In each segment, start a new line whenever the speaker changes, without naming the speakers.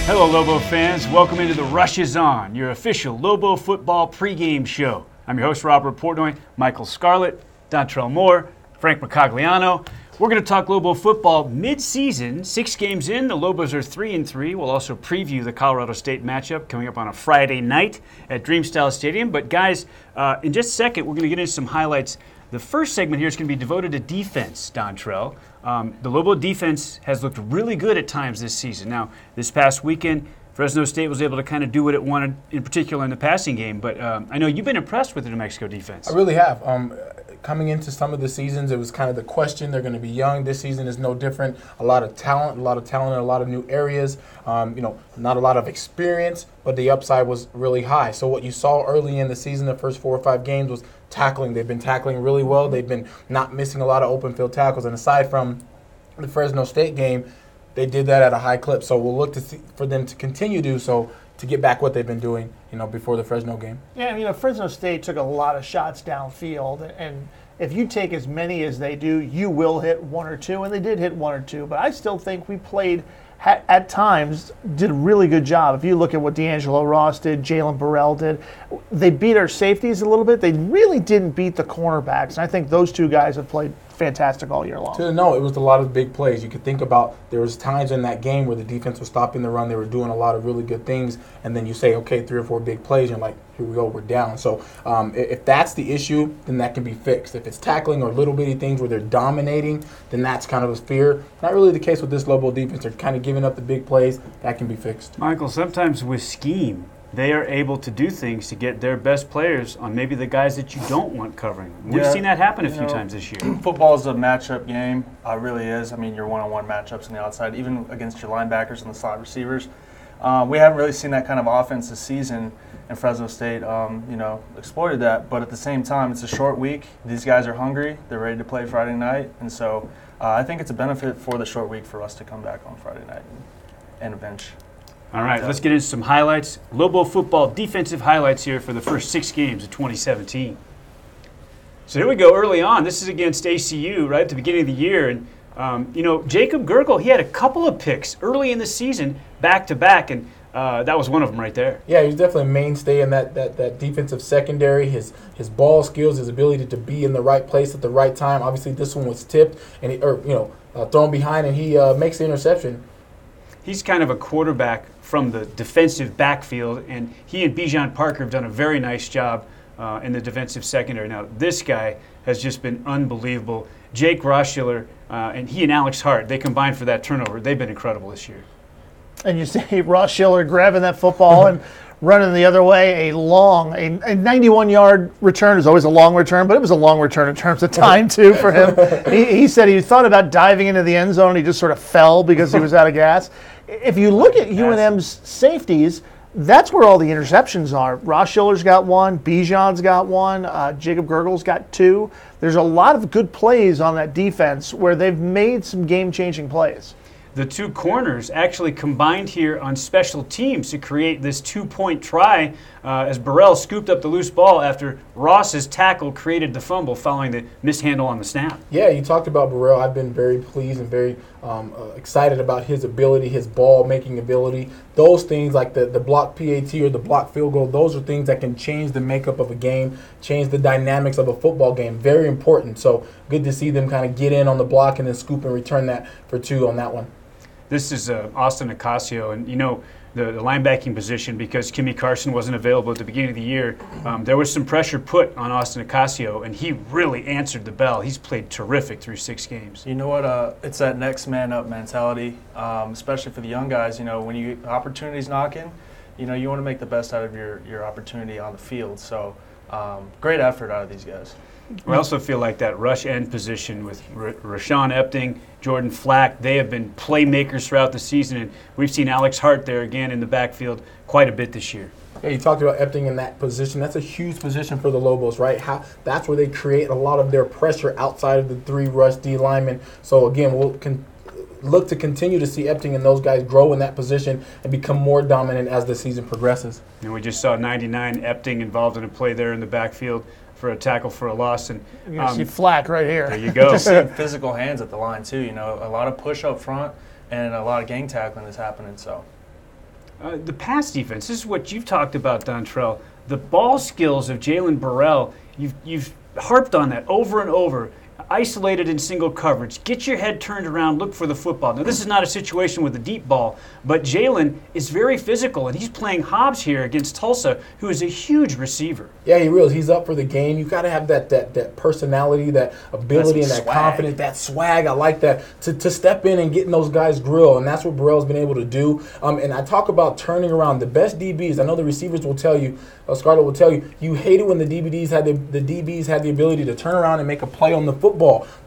Hello, Lobo fans. Welcome into the Rush Is On, your official Lobo football pregame show. I'm your host, Robert Portnoy, Michael Scarlett, Dontrell Moore, Frank Mercogliano. We're going to talk Lobo football mid-season. 6 games in, the Lobos are 3-3. We'll also preview the Colorado State matchup coming up on a Friday night at Dreamstyle Stadium. But guys, in just a second, we're going to get into some highlights. The first segment here is going to be devoted to defense, Dontrell. The Lobo defense has looked really good at times this season. Now, this past weekend, Fresno State was able to kind of do what it wanted, in particular in the passing game. But I know you've been impressed with the New Mexico defense.
I really have. Coming into some of the seasons, it was kind of the question. They're going to be young. This season is no different. A lot of talent in a lot of new areas. Not a lot of experience, but the upside was really high. So what you saw early in the season, the first 4 or 5 games, was tackling. They've been tackling really well. They've been not missing a lot of open field tackles. And aside from the Fresno State game, they did that at a high clip. So we'll look to see for them to continue to do so, to get back what they've been doing, before the Fresno game.
Yeah, Fresno State took a lot of shots downfield, and if you take as many as they do, you will hit 1 or 2, and they did hit 1 or 2. But I still think we played, at times, did a really good job. If you look at what D'Angelo Ross did, Jalen Burrell did, they beat our safeties a little bit. They really didn't beat the cornerbacks, and I think those 2 guys have played fantastic all year long.
No, it was a lot of big plays. You could think about there was times in that game where the defense was stopping the run. They were doing a lot of really good things, and then you say, okay, 3 or 4 big plays, and you're like, here we go, we're down. So if that's the issue, then that can be fixed. If it's tackling or little bitty things where they're dominating, then that's kind of a fear. Not really the case with this Lobo defense. They're kind of giving up the big plays. That can be fixed.
Michael, sometimes with scheme, they are able to do things to get their best players on maybe the guys that you don't want covering. We've seen that happen a few times this year.
Football is a matchup game. It really is. Your one-on-one matchups on the outside, even against your linebackers and the slot receivers. We haven't really seen that kind of offense this season, and Fresno State, exploited that. But at the same time, it's a short week. These guys are hungry. They're ready to play Friday night. And so I think it's a benefit for the short week for us to come back on Friday night and avenge.
All right, let's get into some highlights. Lobo football defensive highlights here for the first 6 games of 2017. So here we go early on. This is against ACU, right at the beginning of the year. And, Jacob Gergel, he had a couple of picks early in the season, back-to-back, and that was one of them right there.
Yeah, he's definitely a mainstay in that defensive secondary. His ball skills, his ability to be in the right place at the right time. Obviously, this one was tipped and thrown behind, and he makes the interception.
He's kind of a quarterback from the defensive backfield, and he and Bijan Parker have done a very nice job in the defensive secondary. Now, this guy has just been unbelievable. Jake Rossschiller, and he and Alex Hart, they combined for that turnover. They've been incredible this year.
And you see Rossschiller grabbing that football and running the other way. A 91-yard return is always a long return, but it was a long return in terms of time, too, for him. He said he thought about diving into the end zone, and he just sort of fell because he was out of gas. If you look at UNM's safeties, that's where all the interceptions are. Rossschiller's got 1, Bijan's got 1, Jacob Gergel's got 2. There's a lot of good plays on that defense where they've made some game-changing plays.
The 2 corners actually combined here on special teams to create this 2-point try as Burrell scooped up the loose ball after Ross's tackle created the fumble following the mishandle on the snap.
Yeah, you talked about Burrell. I've been very pleased and very excited about his ability, his ball-making ability. Those things like the block PAT or the block field goal, those are things that can change the makeup of a game, change the dynamics of a football game. Very important. So good to see them kind of get in on the block and then scoop and return that for 2 on that one.
This is Austin Ocasio, and the linebacking position, because Kimmy Carson wasn't available at the beginning of the year, there was some pressure put on Austin Ocasio, and he really answered the bell. He's played terrific through 6 games.
You know what? It's that next man up mentality, especially for the young guys. When opportunity's knocking, you want to make the best out of your opportunity on the field. So great effort out of these guys.
We also feel like that rush end position with Rashawn Epting, Jordan Flack, they have been playmakers throughout the season, and we've seen Alex Hart there again in the backfield quite a bit this year.
Yeah, you talked about Epting in that position. That's a huge position for the Lobos, right? That's where they create a lot of their pressure outside of the 3 rush D linemen. So, again, we'll look to continue to see Epting and those guys grow in that position and become more dominant as the season progresses.
And we just saw 99 Epting involved in a play there in the backfield for a tackle for a loss. And
you're going to see Flack right here.
There you go.
Just seeing physical hands at the line, too. A lot of push up front and a lot of gang tackling is happening. So
The pass defense, this is what you've talked about, Dontrell. The ball skills of Jalen Burrell, you've harped on that over and over. Isolated in single coverage. Get your head turned around, look for the football. Now, this is not a situation with a deep ball, but Jalen is very physical, and he's playing Hobbs here against Tulsa, who is a huge receiver.
Yeah, he really is. He's up for the game. You got to have that personality, that ability, and that confidence, that swag. I like that to step in and get in those guys' grill, and that's what Burrell's been able to do. And I talk about turning around the best DBs. I know the receivers will tell you, Scarlett will tell you, you hate it when the DBs had the ability to turn around and make a play on the football.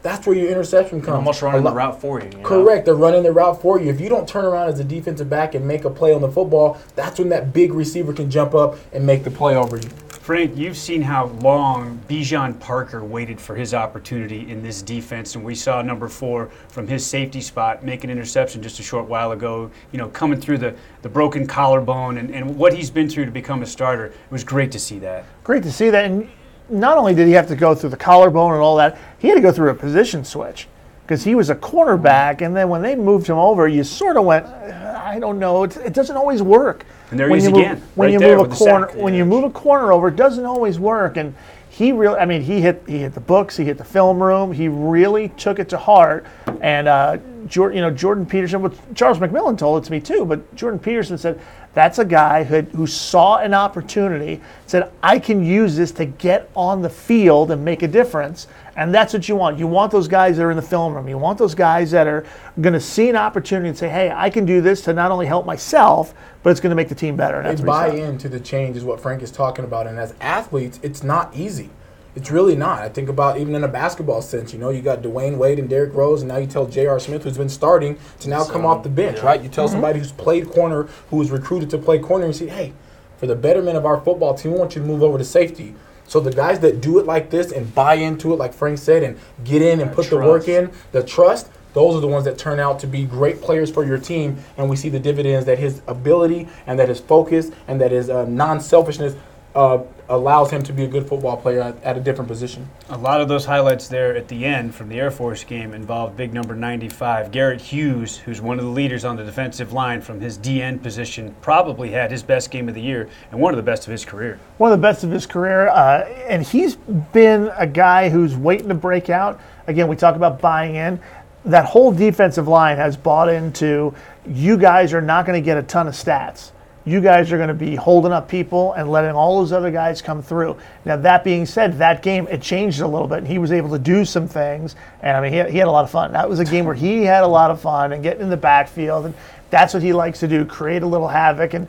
That's where your interception comes.
Almost running the route for you.
Correct. They're running the route for you. If you don't turn around as a defensive back and make a play on the football, that's when that big receiver can jump up and make the play over you.
Frank, you've seen how long Bijan Parker waited for his opportunity in this defense, and we saw number 4 from his safety spot make an interception just a short while ago, coming through the broken collarbone and what he's been through to become a starter. It was great to see that.
Great to see that. And not only did he have to go through the collarbone and all that, he had to go through a position switch because he was a cornerback, and then when they moved him over, you sort of went, I don't know, it doesn't always work.
And there he is again.
When you move a corner, when you move a corner over, it doesn't always work. And he really, he hit the books, he hit the film room, he really took it to heart. And Jordan Peterson, Charles McMillan told it to me too, but Jordan Peterson said that's a guy who saw an opportunity, said I can use this to get on the field and make a difference. And that's what you want. You want those guys that are in the film room. You want those guys that are going to see an opportunity and say, hey, I can do this to not only help myself, but it's going to make the team better.
They buy into the change is what Frank is talking about. And as athletes, it's not easy. It's really not. I think about even in a basketball sense, you got Dwayne Wade and Derrick Rose, and now you tell J.R. Smith, who's been starting, to now come off the bench, right? You tell somebody who's played corner, who was recruited to play corner, and say, hey, for the betterment of our football team, we want you to move over to safety. So the guys that do it like this and buy into it, like Frank said, and get in and put the work in, the trust, those are the ones that turn out to be great players for your team. And we see the dividends that his ability and that his focus and that his non-selfishness allows him to be a good football player at a different position.
A lot of those highlights there at the end from the Air Force game involved big number 95. Garrett Hughes, who's one of the leaders on the defensive line from his DN position, probably had his best game of the year and one of the best of his career.
One of the best of his career, and he's been a guy who's waiting to break out. Again, we talk about buying in. That whole defensive line has bought into, you guys are not going to get a ton of stats. You guys are going to be holding up people and letting all those other guys come through. Now, that being said, that game, it changed a little bit. He was able to do some things, and he had a lot of fun. That was a game where he had a lot of fun and getting in the backfield, and that's what he likes to do, create a little havoc, and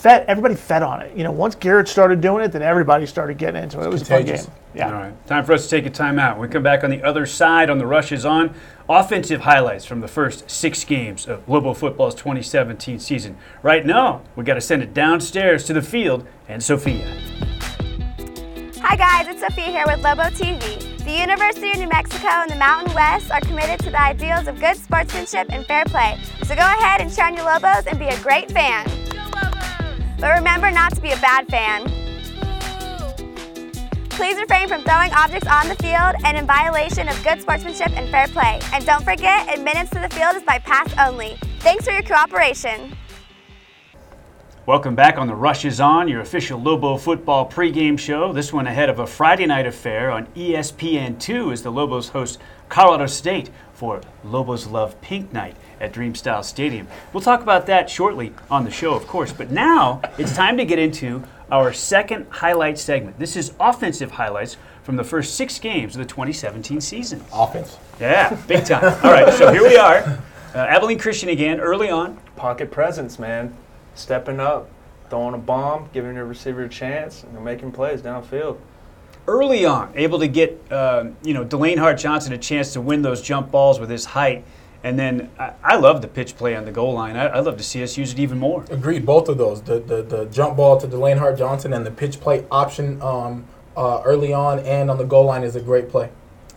everybody fed on it. Once Garrett started doing it, then everybody started getting into it. It was a fun game. Yeah.
All right. Time for us to take a timeout. When we come back on the other side on the Rush is On, offensive highlights from the first 6 games of Lobo football's 2017 season. Right now, we got to send it downstairs to the field and Sophia.
Hi guys, it's Sophia here with Lobo TV. The University of New Mexico and the Mountain West are committed to the ideals of good sportsmanship and fair play. So go ahead and cheer on your Lobos and be a great fan. But remember not to be a bad fan. Please refrain from throwing objects on the field and in violation of good sportsmanship and fair play. And don't forget, admittance to the field is by pass only. Thanks for your cooperation.
Welcome back on the Rush is On, your official Lobo football pregame show. This one ahead of a Friday night affair on ESPN2 as the Lobos host Colorado State for Lobos Love Pink Night at Dreamstyle Stadium. We'll talk about that shortly on the show, of course. But now it's time to get into our second highlight segment. This is offensive highlights from the first 6 games of the 2017 season.
Offense.
Yeah, big time. All right, so here we are. Abilene Christian again, early on.
Pocket presence, man. Stepping up, throwing a bomb, giving your receiver a chance, and making plays downfield.
Early on, able to get Delane Hart-Johnson a chance to win those jump balls with his height. And then I love the pitch play on the goal line. I'd love to see us use it even more.
Agreed, both of those. The jump ball to Delane Hart-Johnson and the pitch play option early on and on the goal line is a great play.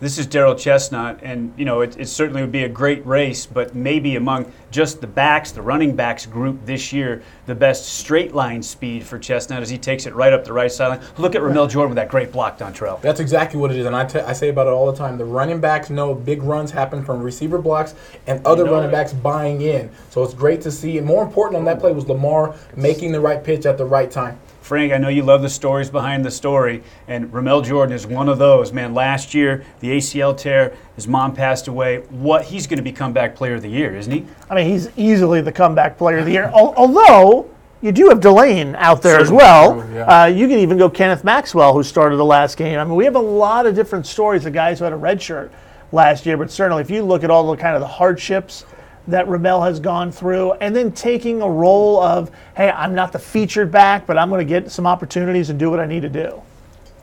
This is Darrell Chestnut, and it certainly would be a great race, but maybe among just the backs, the running backs group this year, the best straight line speed for Chestnut as he takes it right up the right sideline. Look at Ramel Jordan with that great block, Dontrell.
That's exactly what it is, and I say about it all the time. The running backs know big runs happen from receiver blocks and other running backs buying in. So it's great to see. And more important on that play was Lamar making the right pitch at the right time.
Frank, I know you love the stories behind the story, and Ramel Jordan is one of those. Man, last year, the ACL tear, his mom passed away. He's going to be comeback player of the year, isn't he?
I mean, he's easily the comeback player of the year. Although you do have Delane out there as well.
True, yeah.
You can even go Kenneth Maxwell, who started the last game. I mean, we have a lot of different stories of guys who had a red shirt last year. But certainly, if you look at all the kind of the hardships that Ramel has gone through, and then taking a role of, hey, I'm not the featured back, but I'm going to get some opportunities and do what I need to do.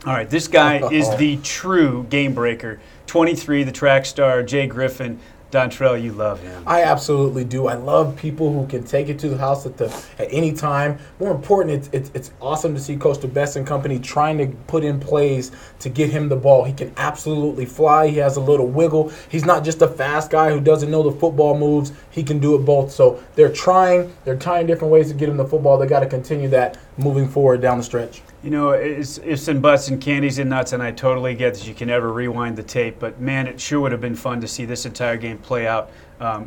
All right, this guy is the true game breaker. 23, the track star, Jay Griffin. Dontrell, you love him.
I absolutely do. I love people who can take it to the house at any time. More important, it's awesome to see Coach DeBest and company trying to put in plays to get him the ball. He can absolutely fly. He has a little wiggle. He's not just a fast guy who doesn't know the football moves. He can do it both. So they're trying different ways to get him the football. They got to continue that moving forward down the stretch.
It's ifs and buts and candies and nuts, and I totally get that you can never rewind the tape. But, man, it sure would have been fun to see this entire game play out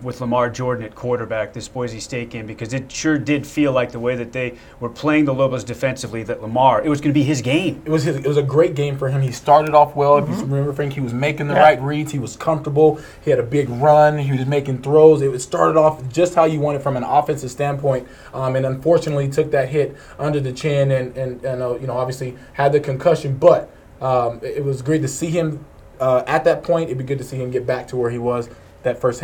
with Lamar Jordan at quarterback, this Boise State game, because it sure did feel like the way that they were playing the Lobos defensively, that Lamar, it was going to be his game.
It was a great game for him. He started off well. If you remember, Frank, he was making the right reads. He was comfortable. He had a big run. He was making throws. It started off just how you wanted from an offensive standpoint, and unfortunately took that hit under the chin and obviously had the concussion. But it was great to see him at that point. It'd be good to see him get back to where he was that first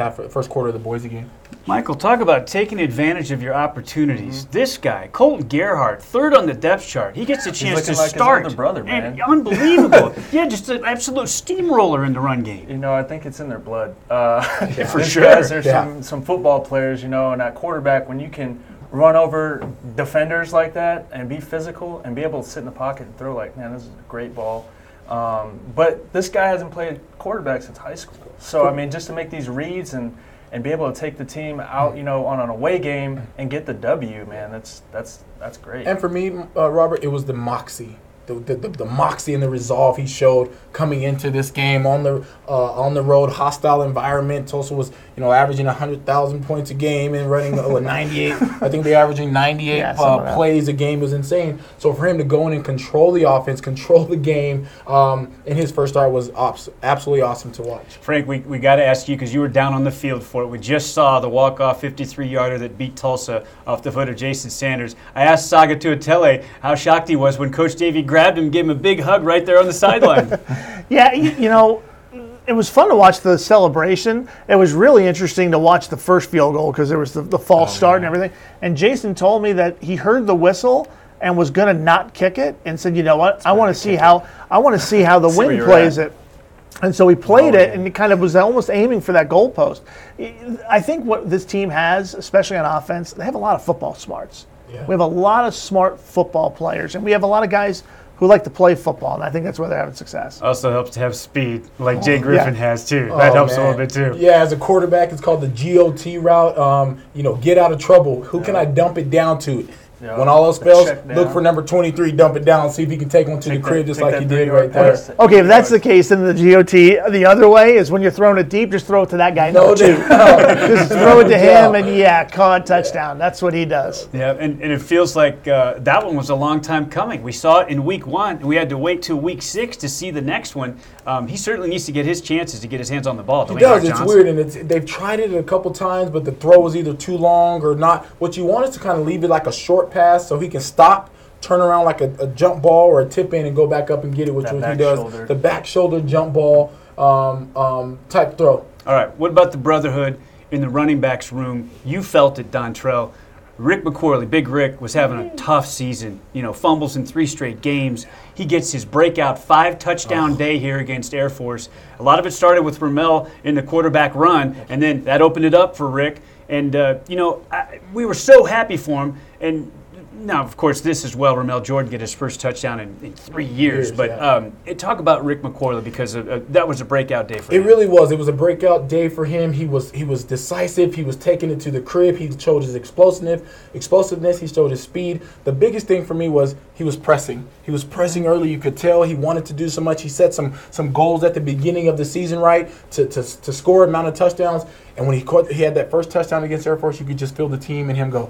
quarter of the Boise game.
Michael, talk about taking advantage of your opportunities. This guy, Colton Gerhardt, third on the depth chart. He gets a chance to
like
start.
His older brother, man.
Unbelievable. Yeah, just an absolute steamroller in the run game.
I think it's in their blood.
For sure.
There's some football players, and at quarterback, when you can run over defenders like that and be physical and be able to sit in the pocket and throw this is a great ball. But this guy hasn't played quarterback since high school. So, just to make these reads and be able to take the team out, on an away game and get the W, man, that's great.
And for me, Robert, it was the moxie. The moxie and the resolve he showed coming into this game on the road, hostile environment. Tulsa was averaging 100,000 points a game and running 98. I think they're averaging 98 plays a game. Was insane. So for him to go in and control the offense, control the game in his first start was absolutely awesome to watch.
Frank, we got to ask you, because you were down on the field for it. We just saw the walk-off 53-yarder that beat Tulsa off the foot of Jason Sanders. I asked Saga Tuatele how shocked he was when Coach Davey grabbed him, gave him a big hug right there on the sideline.
Yeah, it was fun to watch the celebration. It was really interesting to watch the first field goal because there was the false start and everything. And Jason told me that he heard the whistle and was going to not kick it and said, "You know what? I want to see how the wind plays it." And so he played it, and he kind of was almost aiming for that goalpost. I think what this team has, especially on offense, they have a lot of football smarts. Yeah. We have a lot of smart football players, and we have a lot of guys who like to play football, and I think that's where they're having success.
Also helps to have speed, like Jay Griffin has too. That helps a little bit too.
Yeah, as a quarterback, it's called the GOT route. Get out of trouble. Who can I dump it down to? Yeah. When all else fails, look for number 23, dump it down, see if he can take one to the crib just like he did right there.
Okay, if that's the case, then the GOT, the other way is when you're throwing it deep, just throw it to that guy. Just throw it to him and, caught touchdown. That's what he does.
Yeah, and it feels like that one was a long time coming. We saw it in week 1, and we had to wait till week 6 to see the next one. He certainly needs to get his chances to get his hands on the ball.
He does. It's weird, and they've tried it a couple times, but the throw was either too long or not. What you want is to kind of leave it like a short pass so he can stop, turn around like a jump ball or a tip in and go back up and get it, which he does. The back shoulder jump ball type throw.
All right, what about the brotherhood in the running backs room? You felt it, Dontrell. Rick McCorley, Big Rick, was having a tough season. Fumbles in 3 straight games. He gets his breakout 5-touchdown day here against Air Force. A lot of it started with Ramel in the quarterback run, and then that opened it up for Rick. And, we were so happy for him. And now, of course, this as well, Ramel Jordan get his first touchdown in 3 years. But talk about Rick McCorley, because that was a breakout day for him.
It really was. It was a breakout day for him. He was decisive. He was taking it to the crib. He showed his explosiveness. He showed his speed. The biggest thing for me was he was pressing. He was pressing early. You could tell he wanted to do so much. He set some goals at the beginning of the season, right, to score amount of touchdowns. And when he had that first touchdown against Air Force, you could just feel the team and him go,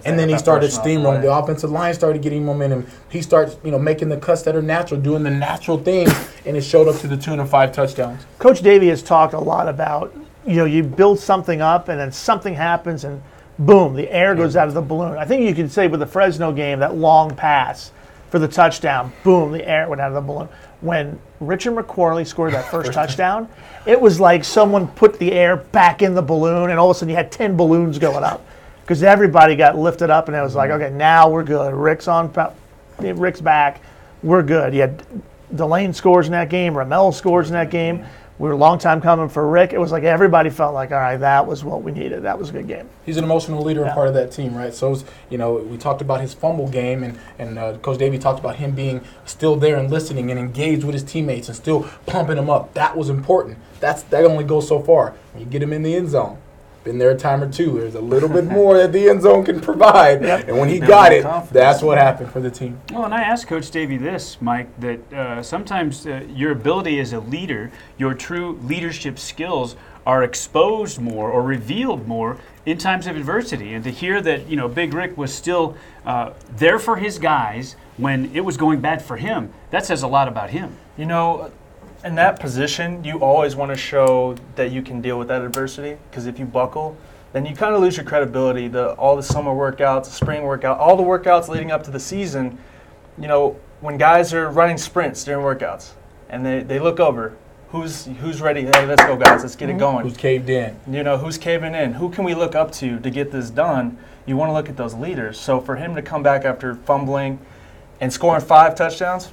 and then he started steamrolling. The offensive line started getting momentum. He starts, making the cuts that are natural, doing the natural things, and it showed up to the tune of 5 touchdowns.
Coach Davey has talked a lot about, you build something up and then something happens and boom, the air goes out of the balloon. I think you can say with the Fresno game, that long pass for the touchdown, boom, the air went out of the balloon. When Richard McCorley scored that first touchdown, it was like someone put the air back in the balloon, and all of a sudden you had 10 balloons going up. Because everybody got lifted up, and it was like, okay, now we're good. Rick's back. We're good. You had Delane scores in that game. Ramel scores in that game. We were a long time coming for Rick. It was like everybody felt like, all right, that was what we needed. That was a good game.
He's an emotional leader and part of that team, right? So, we talked about his fumble game, and Coach Davey talked about him being still there and listening and engaged with his teammates and still pumping them up. That was important. That only goes so far. When you get him in the end zone, been there a time or two. There's a little bit more that the end zone can provide. Yep. And when he got it, that's what happened for the team.
Well, and I asked Coach Davey this, Mike, that sometimes your ability as a leader, your true leadership skills are exposed more or revealed more in times of adversity. And to hear that, Big Rick was still there for his guys when it was going bad for him, that says a lot about him.
In that position, you always want to show that you can deal with that adversity, because if you buckle, then you kind of lose your credibility. All the summer workouts, the spring workout, all the workouts leading up to the season, when guys are running sprints during workouts and they look over, who's ready? Hey, let's go, guys. Let's get it going.
Who's caved in?
Who's caving in? Who can we look up to get this done? You want to look at those leaders. So for him to come back after fumbling and scoring 5 touchdowns,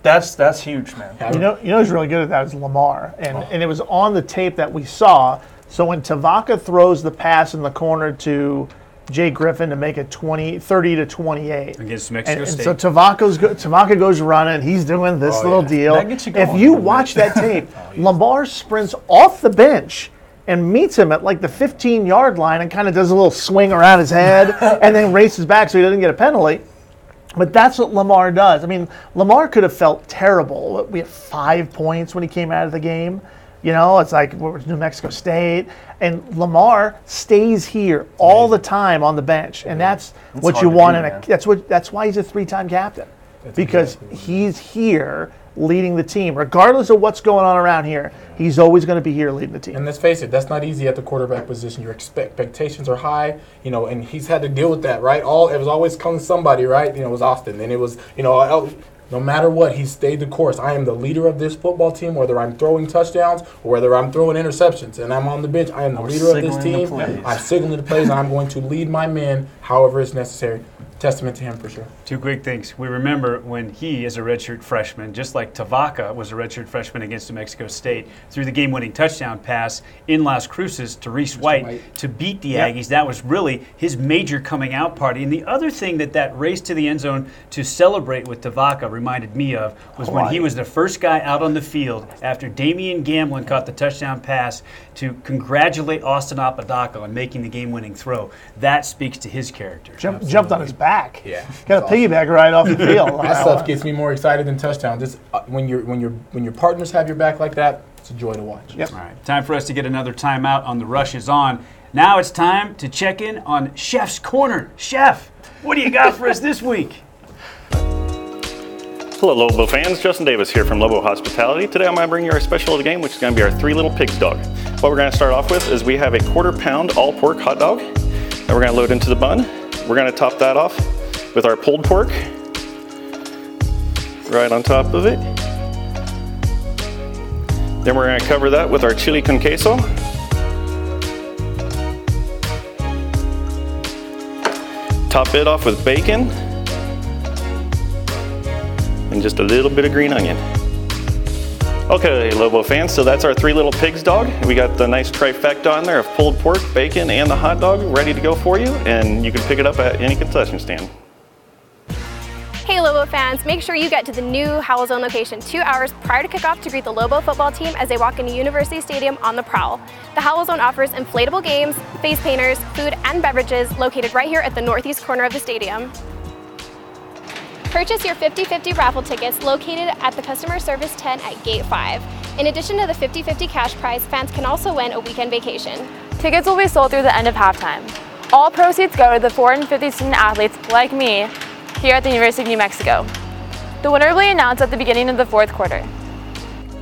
That's huge, man.
Who's really good at that is Lamar. And it was on the tape that we saw. So when Tavaka throws the pass in the corner to Jay Griffin to make it 30-28.
Against Mexico State.
So Tavaka goes running. He's doing this little deal. If you watch that tape, Lamar sprints off the bench and meets him at like the 15-yard line and kind of does a little swing around his head and then races back so he doesn't get a penalty. But that's what Lamar does. I mean, Lamar could have felt terrible. We had 5 points when he came out of the game. It's like New Mexico State. And Lamar stays here all the time on the bench. And that's what you want. That's why he's a 3-time captain. Because he's here leading the team. Regardless of what's going on around here, he's always going to be here leading the team.
And let's face it, that's not easy at the quarterback position. Your expectations are high, and he's had to deal with that, right? It was always coming somebody, right? It was Austin. And it was, no matter what, he stayed the course. I am the leader of this football team, whether I'm throwing touchdowns or whether I'm throwing interceptions and I'm on the bench. I am the leader of this team. I'm signaling the plays, and I'm going to lead my men however it's necessary. Testament to him for sure.
2 quick things. We remember when he, as a redshirt freshman, just like Tavaka was a redshirt freshman against New Mexico State, threw the game-winning touchdown pass in Las Cruces to Reese White to beat the Aggies. That was really his major coming-out party. And the other thing that race to the end zone to celebrate with Tavaka reminded me of was when he was the first guy out on the field after Damian Gamlin caught the touchdown pass to congratulate Austin Apodaca on making the game-winning throw. That speaks to his character.
Jumped on his back.
Yeah,
got a piggyback right off the field.
That stuff gets me more excited than touchdowns. Just when your partners have your back like that, it's a joy to watch.
Yep.
All right, time for us to get another timeout on the Rush is On. Now it's time to check in on Chef's Corner. Chef, what do you got for us this week?
Hello, Lobo fans. Justin Davis here from Lobo Hospitality. Today I'm going to bring you our special of the game, which is going to be our 3 Little Pigs dog. What we're going to start off with is we have a 1/4 pound all pork hot dog that we're going to load into the bun. We're going to top that off with our pulled pork right on top of it. Then we're going to cover that with our chili con queso. Top it off with bacon and just a little bit of green onion. Okay, Lobo fans, so that's our 3 Little Pigs dog. We got the nice trifecta on there of pulled pork, bacon, and the hot dog ready to go for you, and you can pick it up at any concession stand.
Hey Lobo fans, make sure you get to the new Howell Zone location 2 hours prior to kickoff to greet the Lobo football team as they walk into University Stadium on the prowl. The Howell Zone offers inflatable games, face painters, food, and beverages located right here at the northeast corner of the stadium. Purchase your 50/50 raffle tickets located at the customer service tent at Gate 5. In addition to the 50/50 cash prize, fans can also win a weekend vacation.
Tickets will be sold through the end of halftime. All proceeds go to the 450 student athletes like me here at the University of New Mexico. The winner will be announced at the beginning of the 4th quarter.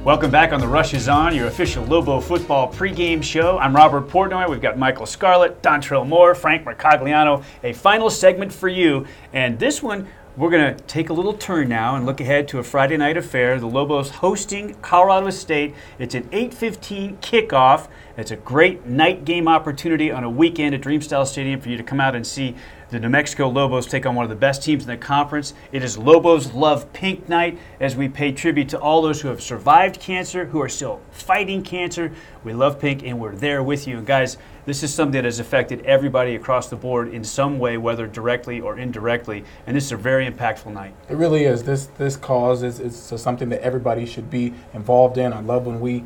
Welcome back on The Rush is On, your official Lobo football pregame show. I'm Robert Portnoy. We've got Michael Scarlett, Dontrell Moore, Frank Mercogliano. A final segment for you, and this one, we're going to take a little turn now and look ahead to a Friday night affair. The Lobos hosting Colorado State. It's an 8:15 kickoff. It's a great night game opportunity on a weekend at Dreamstyle Stadium for you to come out and see the New Mexico Lobos take on one of the best teams in the conference. It is Lobos Love Pink Night as we pay tribute to all those who have survived cancer, who are still fighting cancer. We love pink and we're there with you. And guys, this is something that has affected everybody across the board in some way, whether directly or indirectly. And this is a very impactful night.
It really is. This cause is something that everybody should be involved in. I love when we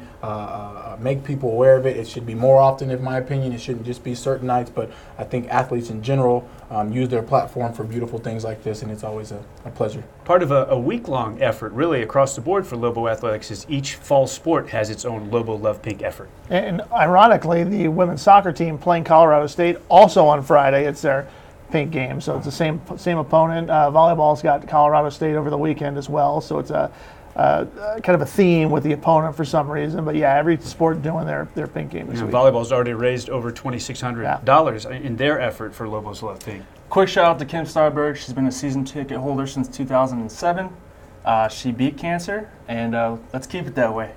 make people aware of it. It should be more often, in my opinion. It shouldn't just be certain nights, but I think athletes in general use their platform for beautiful things like this, and it's always a pleasure.
Part of a week-long effort, really, across the board for Lobo Athletics is each fall sport has its own Lobo Love Pink effort.
And ironically, the women's soccer team playing Colorado State also on Friday. It's their pink game, so it's the same opponent. Volleyball's got Colorado State over the weekend as well, so it's a kind of a theme with the opponent for some reason. But yeah, every sport doing their pink game this week.
Volleyball's already raised over $2,600 in their effort for Lobos Love Pink.
Quick shout out to Kim Starberg. She's been a season ticket holder since 2007. She beat cancer, and let's keep it that way.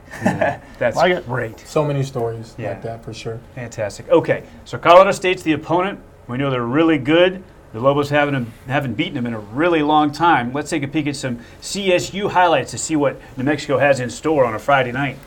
That's
like
great.
So many stories like that for sure.
Fantastic. Okay, so Colorado State's the opponent. We know they're really good. The Lobos haven't beaten them in a really long time. Let's take a peek at some CSU highlights to see what New Mexico has in store on a Friday night.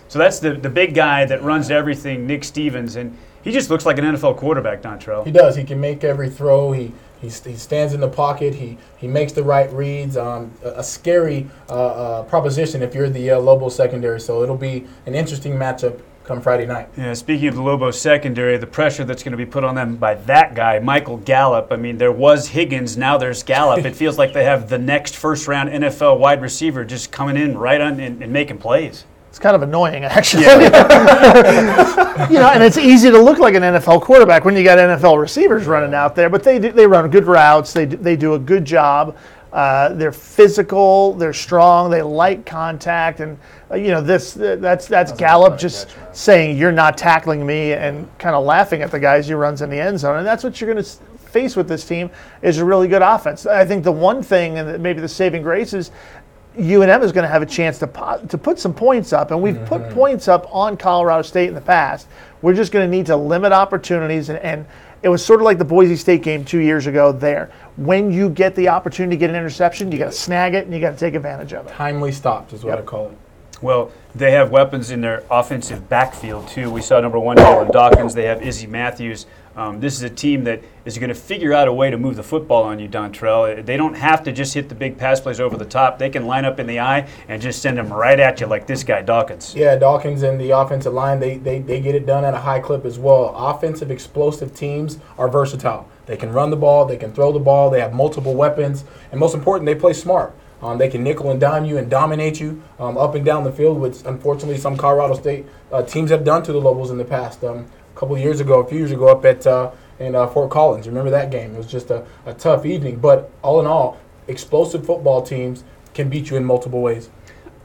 So that's the big guy that runs everything, Nick Stevens, and he just looks like an NFL quarterback, Dontrell.
He does. He can make every throw. He stands in the pocket. He makes the right reads. A scary proposition if you're the Lobo secondary. So it'll be an interesting matchup come Friday night.
Yeah, speaking of the Lobos secondary, the pressure that's going to be put on them by that guy, Michael Gallup. I mean, there was Higgins, now there's Gallup. It feels like they have the next first-round NFL wide receiver just coming in right on and making plays.
It's kind of annoying, actually. And it's easy to look like an NFL quarterback when you got NFL receivers running out there, but they run good routes. They do a good job. They're physical. They're strong. They like contact, and that's Gallup just saying you're not tackling me and kind of laughing at the guys he runs in the end zone, and that's what you're going to face with this team is a really good offense. I think the one thing, and maybe the saving grace, is UNM is going to have a chance to put some points up, and we've put points up on Colorado State in the past. We're just going to need to limit opportunities, and it was sort of like the Boise State game 2 years ago there. When you get the opportunity to get an interception, you got to snag it, and you got to take advantage of it.
Timely stopped is what I call it.
Well, they have weapons in their offensive backfield, too. We saw number 1, Dylan Dawkins. They have Izzy Matthews. This is a team that is going to figure out a way to move the football on you, Dontrell. They don't have to just hit the big pass plays over the top. They can line up in the eye and just send them right at you like this guy, Dawkins.
Yeah, Dawkins and the offensive line, they get it done at a high clip as well. Offensive, explosive teams are versatile. They can run the ball. They can throw the ball. They have multiple weapons. And most important, they play smart. They can nickel and dime you and dominate you up and down the field, which unfortunately some Colorado State teams have done to the Lobos in the past. A few years ago up at in Fort Collins. Remember that game? It was just a tough evening. But all in all, explosive football teams can beat you in multiple ways.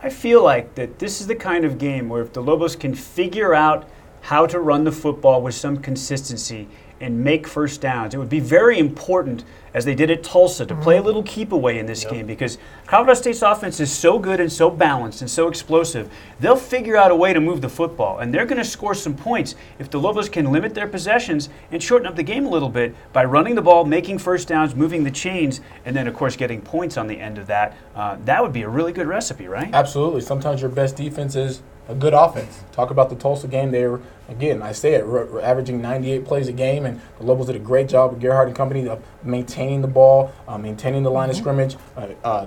I feel like that this is the kind of game where if the Lobos can figure out how to run the football with some consistency and make first downs. It would be very important, as they did at Tulsa, to play a little keep away in this game, because Colorado State's offense is so good and so balanced and so explosive. They'll figure out a way to move the football, and they're going to score some points if the Lobos can limit their possessions and shorten up the game a little bit by running the ball, making first downs, moving the chains, and then, of course, getting points on the end of that. That would be a really good recipe, right?
Absolutely. Sometimes your best defense is a good offense. Talk about the Tulsa game. They were, again, I say it, we're averaging 98 plays a game, and the Lobos did a great job with Gerhardt and company of maintaining the ball, maintaining the line of scrimmage.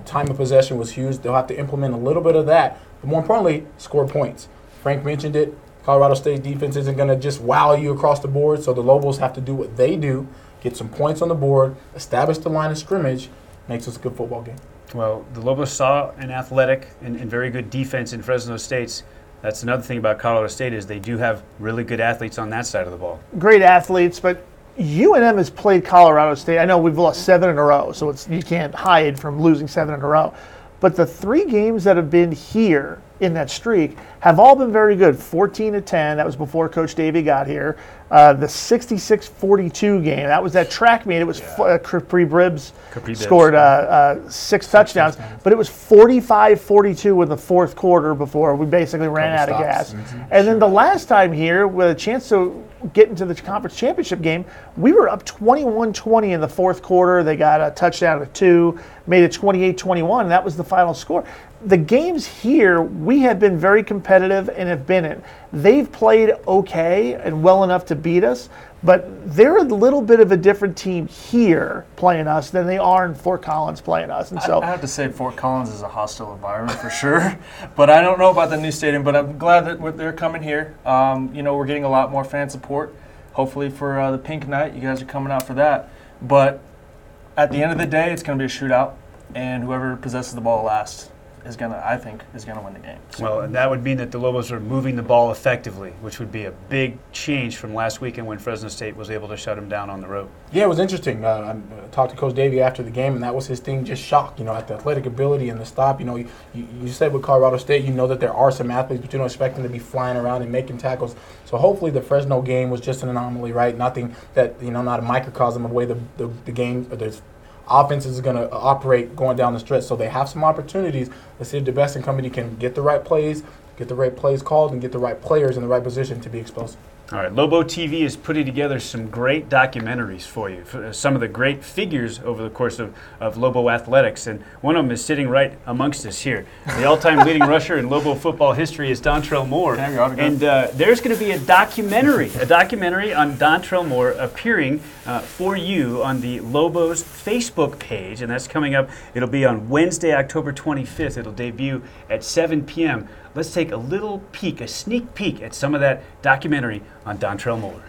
Time of possession was huge. They'll have to implement a little bit of that, but more importantly, score points. Frank mentioned it. Colorado State defense isn't going to just wow you across the board, so the Lobos have to do what they do, get some points on the board, establish the line of scrimmage, makes us a good football game.
Well, the Lobos saw an athletic and very good defense in Fresno State's. That's another thing about Colorado State is they do have really good athletes on that side of the ball.
Great athletes, but UNM has played Colorado State. I know we've lost 7 in a row, so you can't hide from losing 7 in a row. But the 3 games that have been here in that streak have all been very good. 14-10, that was before Coach Davey got here. The 66-42 game, that was that track meet. It was Capri Bibbs scored 6 touchdowns, but it was 45-42 in the fourth quarter before we basically ran out of gas. And then the last time here, with a chance to get into the conference championship game, we were up 21-20 in the fourth quarter. They got a touchdown of 2, made it 28-21, and that was the final score. The games here, we have been very competitive and have been in. They've played okay and well enough to beat us, but they're a little bit of a different team here playing us than they are in Fort Collins playing us. And so
I have to say Fort Collins is a hostile environment for sure, but I don't know about the new stadium, but I'm glad that they're coming here. We're getting a lot more fan support, hopefully for the Pink Night. You guys are coming out for that. But at the end of the day, it's going to be a shootout, and whoever possesses the ball last is going to win the game. So.
Well, and that would mean that the Lobos are moving the ball effectively, which would be a big change from last weekend when Fresno State was able to shut them down on the road.
Yeah, it was interesting. I talked to Coach Davey after the game, and that was his thing, just shock, at the athletic ability and the stop. You said with Colorado State, that there are some athletes, but you don't expect them to be flying around and making tackles. So hopefully the Fresno game was just an anomaly, right? Nothing that, not a microcosm of the way the game, the offense is going to operate going down the stretch. So they have some opportunities. Let's see if the best in company can get the right plays called, and get the right players in the right position to be explosive.
All right, Lobo TV is putting together some great documentaries for you, for some of the great figures over the course of Lobo athletics, and one of them is sitting right amongst us here. The all-time leading rusher in Lobo football history is Dontrell Moore, and there's going to be a documentary on Dontrell Moore appearing for you on the Lobos Facebook page, and that's coming up. It'll be on Wednesday, October 25th. It'll debut at 7 p.m. Let's take a sneak peek at some of that documentary on Dontrell Moore.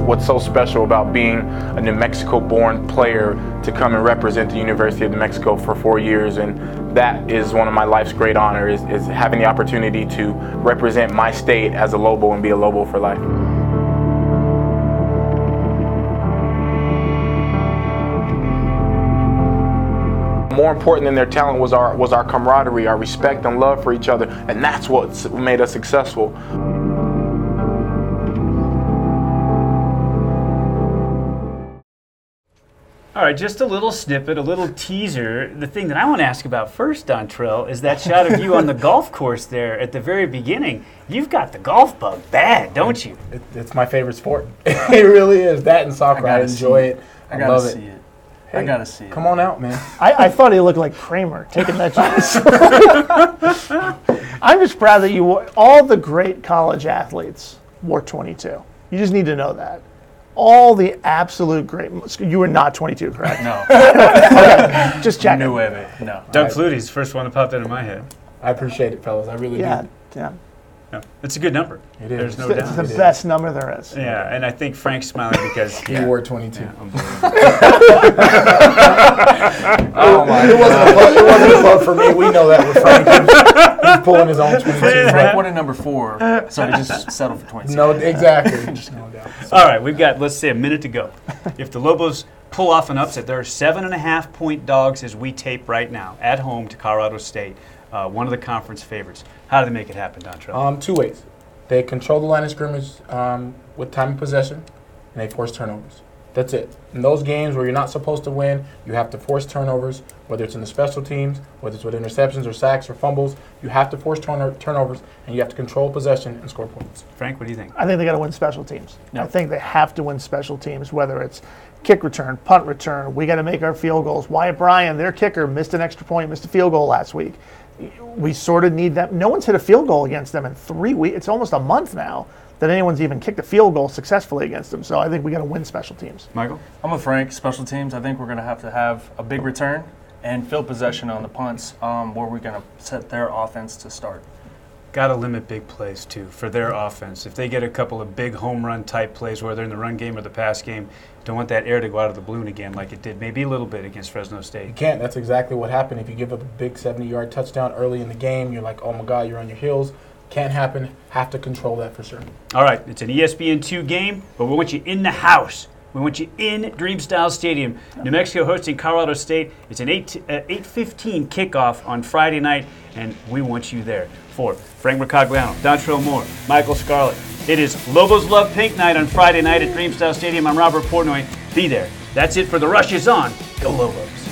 What's so special about being a New Mexico-born player to come and represent the University of New Mexico for 4 years, and that is one of my life's great honors, is having the opportunity to represent my state as a Lobo and be a Lobo for life. More important than their talent was our camaraderie, our respect and love for each other, and that's what made us successful.
All right, just a little snippet, a little teaser. The thing that I want to ask about first, Dontrell, is that shot of you on the golf course there at the very beginning. You've got the golf bug bad, don't you?
It's my favorite sport. It really is. That and soccer, I enjoy it. I love it.
Hey, I gotta see it.
Come on out, man.
I thought he looked like Kramer taking that chance. I'm just proud that all the great college athletes wore 22. You just need to know that. All the absolute great. You were not 22, correct?
No.
Okay, just checking.
No way, no.
Doug Flutie's the first one that popped into my head.
I appreciate it, fellas. I really do.
Yeah.
No, it's a good number.
It is.
There's no
It's
doubt.
the best number there is.
Yeah, and I think Frank's smiling because
He wore 22.
Yeah,
Oh my God. It wasn't a love for me. We know that with Frank. He's pulling his own 22.
Frank wanted number 4, so he just settled for 22.
No, exactly. No doubt.
All right, we've got, let's say, a minute to go. If the Lobos pull off an upset. There are 7.5-point dogs as we tape right now at home to Colorado State, one of the conference favorites. How do they make it happen, Dontrell?
2 ways. They control the line of scrimmage with time of possession, and they force turnovers. That's it. In those games where you're not supposed to win, you have to force turnovers, whether it's in the special teams, whether it's with interceptions or sacks or fumbles. You have to force turnovers, and you have to control possession and score points.
Frank, what do you think?
I think they got to win special teams.
Yep.
I think they have to win special teams, whether it's kick return, punt return. We got to make our field goals. Wyatt Bryan, their kicker, missed an extra point, missed a field goal last week. We sort of need that. No one's hit a field goal against them in 3 weeks. It's almost a month now that anyone's even kicked a field goal successfully against them. So I think we got to win special teams.
Michael?
I'm with Frank. Special teams, I think we're going to have a big return and field possession on the punts where we're going to set their offense to start.
Got to limit big plays, too, for their offense. If they get a couple of big home run type plays, whether in the run game or the pass game, don't want that air to go out of the balloon again like it did maybe a little bit against Fresno State.
You can't. That's exactly what happened. If you give up a big 70-yard touchdown early in the game, you're like, oh, my God, you're on your heels. Can't happen. Have to control that for sure.
All right, it's an ESPN2 game, but we want you in the house. We want you in Dreamstyle Stadium. New Mexico hosting Colorado State. It's an 8:15 kickoff on Friday night, and we want you there. For Frank Mercogliano, Dontrell Moore, Michael Scarlett, it is Lobos Love Pink Night on Friday night at Dreamstyle Stadium. I'm Robert Portnoy. Be there. That's it for The Rush is On. Go Lobos.